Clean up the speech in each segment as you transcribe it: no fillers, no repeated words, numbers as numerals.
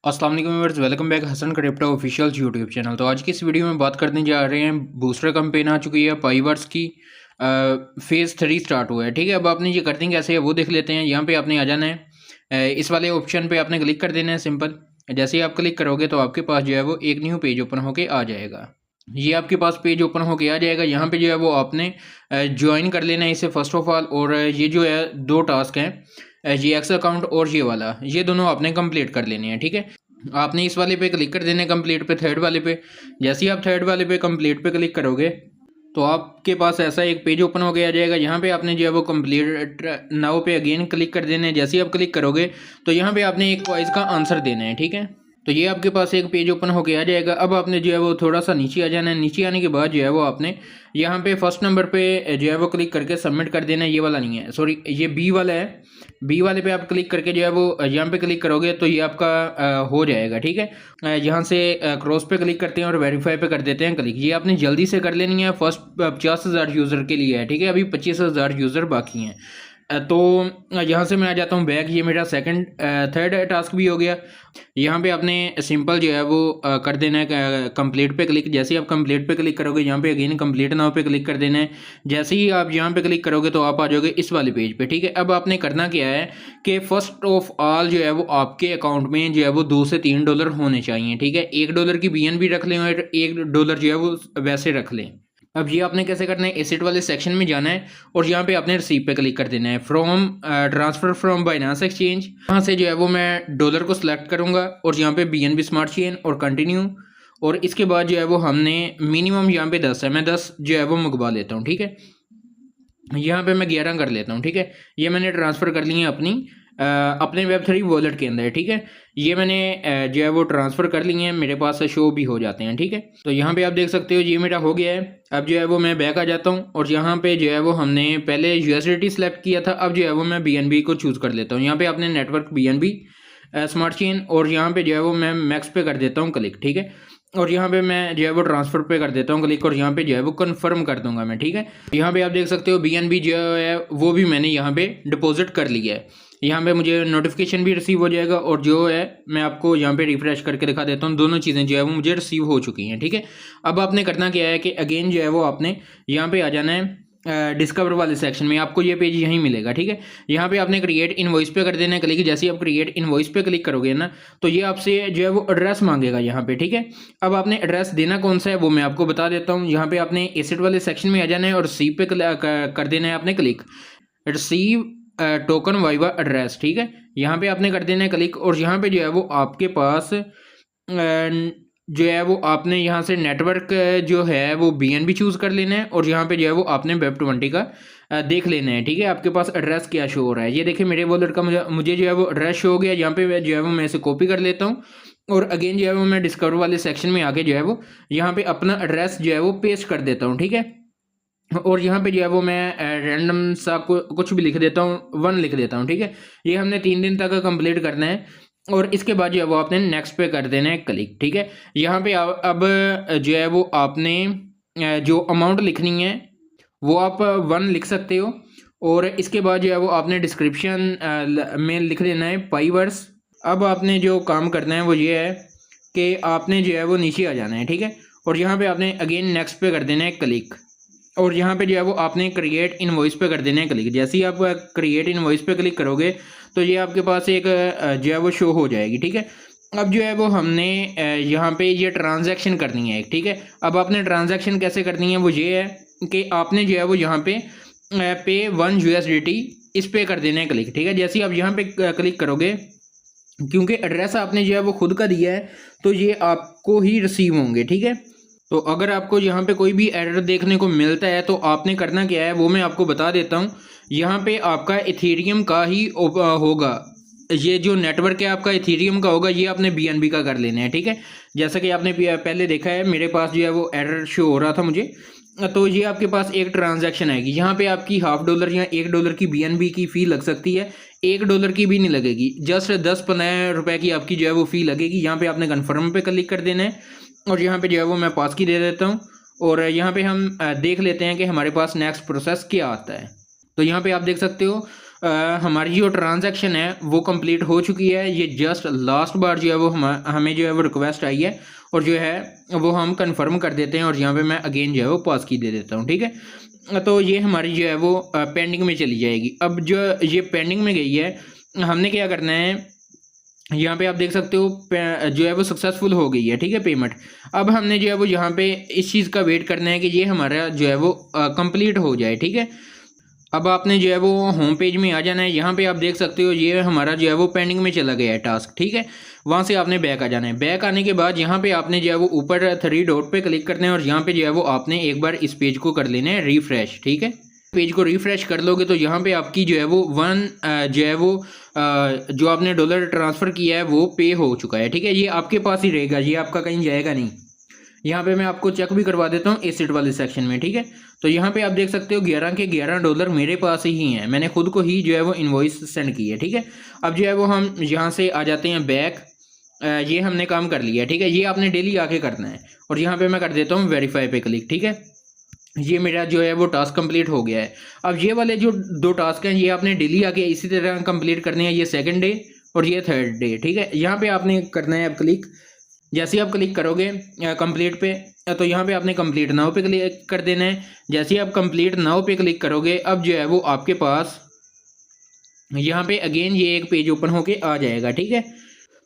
अस्सलाम वालेकुम viewers, welcome back Hasan crypto official YouTube channel. तो आज की इस वीडियो में बात करने जा रहे हैं, बूस्टर कैंपेन आ चुकी है पाइवर्स की। फेज़ 3 स्टार्ट हुआ है। ठीक है, अब आपने ये करते हैं कैसे है वो देख लेते हैं। यहाँ पे आपने आ जाना है, इस वाले ऑप्शन पे आपने क्लिक कर देना है सिंपल। जैसे ही आप क्लिक करोगे तो आपके पास जो है वो एक न्यू पेज ओपन होके आ जाएगा। ये आपके पास पेज ओपन होके आ जाएगा। यहाँ पे जो है वो आपने ज्वाइन कर लेना है इसे फर्स्ट ऑफ ऑल। और ये जो है दो टास्क हैं, ये एक्स अकाउंट और ये वाला, ये दोनों आपने कंप्लीट कर लेने हैं। ठीक है, आपने इस वाले पे क्लिक कर देना है कंप्लीट पे, थर्ड वाले पे। जैसे ही आप थर्ड वाले पे कंप्लीट पे क्लिक करोगे तो आपके पास ऐसा एक पेज ओपन हो गया आ जाएगा। यहाँ पे आपने जो है वो कंप्लीट नाउ पे अगेन क्लिक कर देना है। जैसे ही आप क्लिक करोगे तो यहाँ पे आपने एक क्वाइज का आंसर देना है। ठीक है, तो ये आपके पास एक पेज ओपन होके आ जाएगा। अब आपने जो है वो थोड़ा सा नीचे आ जाना है। नीचे आने के बाद जो है वो आपने यहाँ पे फर्स्ट नंबर पे जो है वो क्लिक करके सबमिट कर देना है। ये वाला नहीं है, सॉरी, ये बी वाला है। बी वाले पे आप क्लिक करके जो है वो यहाँ पे क्लिक करोगे तो ये आपका हो जाएगा। ठीक है, यहाँ से क्रॉस पे क्लिक करते हैं और वेरीफाई पे कर देते हैं क्लिक। ये आपने जल्दी से कर लेनी है, फर्स्ट 50,000 यूज़र के लिए है। ठीक है, अभी 25,000 यूज़र बाकी हैं। तो यहाँ से मैं आ जाता हूँ बैक। ये मेरा थर्ड टास्क भी हो गया। यहाँ पे आपने सिंपल जो है वो कर देना है कंप्लीट पे क्लिक। जैसे ही आप कंप्लीट पे क्लिक करोगे यहाँ पे अगेन कंप्लीट नाउ पे क्लिक कर देना है। जैसे ही आप यहाँ पे क्लिक करोगे तो आप आ जाओगे इस वाले पेज पे। ठीक है, अब आपने करना क्या है कि फर्स्ट ऑफ ऑल जो है वो आपके अकाउंट में जो है वो $2 से $3 होने चाहिए। ठीक है, $1 की BNB रख लें और $1 जो है वो वैसे रख लें। अब ये आपने कैसे करना है, एसेट वाले सेक्शन में जाना है और यहाँ पे आपने रिसीव पे क्लिक कर देना है। From transfer from Binance exchange, यहाँ से जो है वो मैं डॉलर को सिलेक्ट करूँगा और यहाँ पे BNB स्मार्ट चेन और कंटिन्यू। और इसके बाद जो है वो हमने मिनिमम यहाँ पे 10 है, मैं 10 जो है वो मंगवा लेता हूँ। ठीक है, यहाँ पे मैं 11 कर लेता हूँ। ठीक है, ये मैंने ट्रांसफ़र कर ली है अपने Web3 वॉलेट के अंदर। ठीक है, ये मैंने जो है वो ट्रांसफ़र कर लिए हैं, मेरे पास शो भी हो जाते हैं। ठीक है, तो यहाँ पे आप देख सकते हो ये मेरा हो गया है। अब जो है वो मैं बैक आ जाता हूँ और यहाँ पे जो है वो हमने पहले USDT सेलेक्ट किया था। अब जो है वो मैं BNB को चूज़ कर लेता हूँ। यहाँ पे आपने नेटवर्क BNB स्मार्ट चेन और यहाँ पे जो है वो मैं मैक्स पे कर देता हूँ क्लिक। ठीक है, और यहाँ पे मैं जो है वो ट्रांसफ़र पे कर देता हूँ क्लिक और यहाँ पे जो है वो कन्फर्म कर दूंगा मैं। ठीक है, यहाँ पे आप देख सकते हो BNB जो है वो भी मैंने यहाँ पे डिपॉजिट कर लिया है। यहाँ पे मुझे नोटिफिकेशन भी रिसीव हो जाएगा और जो है मैं आपको यहाँ पे रिफ्रेश करके दिखा देता हूँ, दोनों चीज़ें जो है वो मुझे रिसीव हो चुकी हैं। ठीक है, अब आपने करना क्या है कि अगेन जो है वो आपने यहाँ पे आ जाना है डिस्कवर वाले सेक्शन में। आपको ये पेज यहीं मिलेगा। ठीक है, यहाँ पे आपने क्रिएट इनवॉइस पे कर देना है क्लिक। जैसे ही आप क्रिएट इनवॉइस पे क्लिक करोगे ना तो ये आपसे जो है वो एड्रेस मांगेगा यहाँ पे। ठीक है, अब आपने एड्रेस देना कौन सा है वो मैं आपको बता देता हूँ। यहाँ पे आपने एसेट वाले सेक्शन में आ जाना है और रिसीव पे कर देना है आपने click, receive token viva address. ठीक है, यहाँ पे आपने कर देना है क्लिक और यहाँ पे जो है वो आपके पास जो है वो आपने यहाँ से नेटवर्क जो है वो BNB चूज़ कर लेना है और यहाँ पे जो है वो आपने Web20 का देख लेना है। ठीक है, आपके पास एड्रेस क्या शो हो रहा है, ये देखिए मेरे वॉलेट का मुझे जो है वो एड्रेस शो हो गया। यहाँ पे जो है वो मैं इसे कॉपी कर लेता हूँ और अगेन जो है वो मैं डिस्कवर वाले सेक्शन में आके जो है वो यहाँ पे अपना एड्रेस जो है वो पेस्ट कर देता हूँ। ठीक है, और यहाँ पे जो है वो मैं रैंडम सा कुछ भी लिख देता हूँ, 1 लिख देता हूँ। ठीक है, ये हमने 3 दिन तक कंप्लीट करना है और इसके बाद जो है वो आपने नेक्स्ट पे कर देना है क्लिक। ठीक है, यहाँ पे अब जो है वो आपने जो अमाउंट लिखनी है वो आप 1 लिख सकते हो और इसके बाद जो है वो आपने डिस्क्रिप्शन में लिख देना है पाइवर्स। अब आपने जो काम करना है वो ये है कि आपने जो है वो नीचे आ जाना है। ठीक है, और यहाँ पे आपने अगेन नेक्स्ट पे कर देना है क्लिक और यहाँ पे जो है वो आपने क्रिएट इनवॉइस पे कर देना है क्लिक। जैसे ही आप क्रिएट इनवॉइस पे क्लिक करोगे तो ये आपके पास एक जो है वो शो हो जाएगी। ठीक है, अब जो है वो हमने यहाँ पे ये ट्रांजैक्शन करनी है। ठीक है, अब आपने ट्रांजैक्शन कैसे करनी है वो ये है कि आपने जो है वो यहाँ पे पे 1 USDT इस पे कर देना है क्लिक। ठीक है, जैसे ही आप यहाँ पे क्लिक करोगे, क्योंकि एड्रेस आपने जो है वो खुद का दिया है तो ये आपको ही रिसीव होंगे। ठीक है, तो अगर आपको यहाँ पे कोई भी एरर देखने को मिलता है तो आपने करना क्या है वो मैं आपको बता देता हूँ। यहाँ पे आपका इथेरियम का ही होगा, ये जो नेटवर्क है आपका इथेरियम का होगा, ये आपने BNB का कर लेना है। ठीक है, जैसा कि आपने पहले देखा है मेरे पास जो है वो एरर शो हो रहा था मुझे, तो ये आपके पास एक ट्रांजैक्शन आएगी। यहाँ पे आपकी $0.5 या $1 की BNB की फ़ी लग सकती है, $1 की भी नहीं लगेगी, जस्ट 10-15 रुपए की आपकी जो है वो फ़ी लगेगी। यहाँ पे आपने कन्फर्म पे क्लिक कर देना है और यहाँ पे जो है वो मैं पास की दे देता हूँ और यहाँ पे हम देख लेते हैं कि हमारे पास नेक्स्ट प्रोसेस क्या आता है। तो यहाँ पे आप देख सकते हो हमारी जो ट्रांजैक्शन है वो कंप्लीट हो चुकी है। ये जस्ट लास्ट बार जो है वो हमें जो है वो रिक्वेस्ट आई है और जो है वो हम कंफर्म कर देते हैं और यहाँ पे मैं अगेन जो है वो पास की दे देता हूँ, ठीक है। तो ये हमारी जो है वो पेंडिंग में चली जाएगी। अब जो ये पेंडिंग में गई है, हमने क्या करना है, यहाँ पे आप देख सकते हो जो है वो सक्सेसफुल हो गई है, ठीक है, पेमेंट। अब हमने जो है वो यहाँ पे इस चीज़ का वेट करना है कि ये हमारा जो है वो कंप्लीट हो जाए, ठीक है। अब आपने जो है वो होम पेज में आ जाना है। यहाँ पे आप देख सकते हो ये हमारा जो है वो पेंडिंग में चला गया है टास्क, ठीक है। वहाँ से आपने बैक आ जाना है। बैक आने के बाद यहाँ पे आपने जो है वो ऊपर 3 डॉट पे क्लिक करना है और यहाँ पे जो है वो आपने एक बार इस पेज को कर लेना है रिफ्रेश, ठीक है। पेज को रिफ्रेश कर लोगे तो यहाँ पे आपकी जो है वो जो है वो जो आपने डॉलर ट्रांसफ़र किया है वो पे हो चुका है, ठीक है। ये आपके पास ही रहेगा, ये आपका कहीं जाएगा नहीं। यहाँ पे मैं आपको चेक भी करवा देता हूँ एसेट वाले सेक्शन में, ठीक है। तो यहाँ पे आप देख सकते हो 11 के 11 डॉलर मेरे पास ही हैं, मैंने खुद को ही जो है वो इनवॉइस सेंड की है, ठीक है। अब जो है वो हम यहाँ से आ जाते हैं बैक। ये हमने काम कर लिया, ठीक है। ये आपने डेली आके करना है और यहाँ पे मैं कर देता हूँ वेरीफाई पे क्लिक, ठीक है। ये मेरा जो है वो टास्क कंप्लीट हो गया है। अब ये वाले जो 2 टास्क हैं ये आपने डेली आके इसी तरह कंप्लीट करने हैं, ये 2nd डे और ये 3rd डे, ठीक है। यहाँ पे आपने करना है अब क्लिक। जैसे ही आप क्लिक करोगे कंप्लीट पे, तो यहाँ पे आपने कंप्लीट नाउ पे क्लिक कर देना है। जैसे ही आप कंप्लीट नाउ पे क्लिक करोगे, अब जो है वो आपके पास यहाँ पे अगेन ये एक पेज ओपन होके आ जाएगा, ठीक है।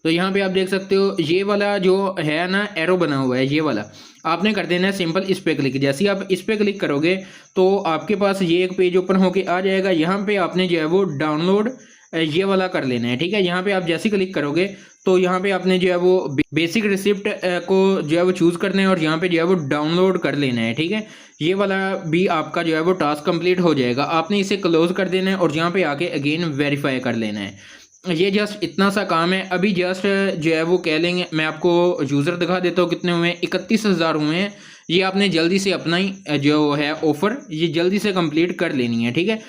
तो यहाँ पे आप देख सकते हो ये वाला जो है ना एरो बना हुआ है, ये वाला आपने कर देना है सिंपल इस पे क्लिक। जैसे ही आप इस पे क्लिक करोगे तो आपके पास ये एक पेज ओपन होके आ जाएगा। यहाँ पे आपने जो है वो डाउनलोड ये वाला कर लेना है, ठीक है। यहाँ पे आप जैसे क्लिक करोगे तो यहाँ पे आपने जो है वो बेसिक रिसिप्ट को जो है वो चूज़ करना है और यहाँ पे जो है वो डाउनलोड कर लेना है, ठीक है। ये वाला भी आपका जो है वो टास्क कंप्लीट हो जाएगा। आपने इसे क्लोज कर देना है और यहाँ पे आके अगेन वेरीफाई कर लेना है। ये जस्ट इतना सा काम है। अभी जस्ट जो है वो कह लेंगे, मैं आपको यूज़र दिखा देता हूँ कितने हुए हैं, 31,000 हुए हैं। ये आपने जल्दी से अपना ही जो है ऑफ़र ये जल्दी से कंप्लीट कर लेनी है, ठीक है।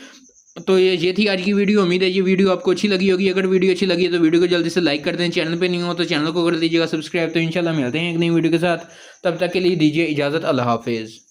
तो ये थी आज की वीडियो। उम्मीद है ये वीडियो आपको अच्छी लगी होगी। अगर वीडियो अच्छी लगी है तो वीडियो को जल्दी से लाइक कर दें। चैनल पे नहीं हो तो चैनल को कर दीजिएगा सब्सक्राइब। तो इंशाल्लाह मिलते हैं एक नई वीडियो के साथ, तब तक के लिए दीजिए इजाज़त। अल्लाह हाफिज़।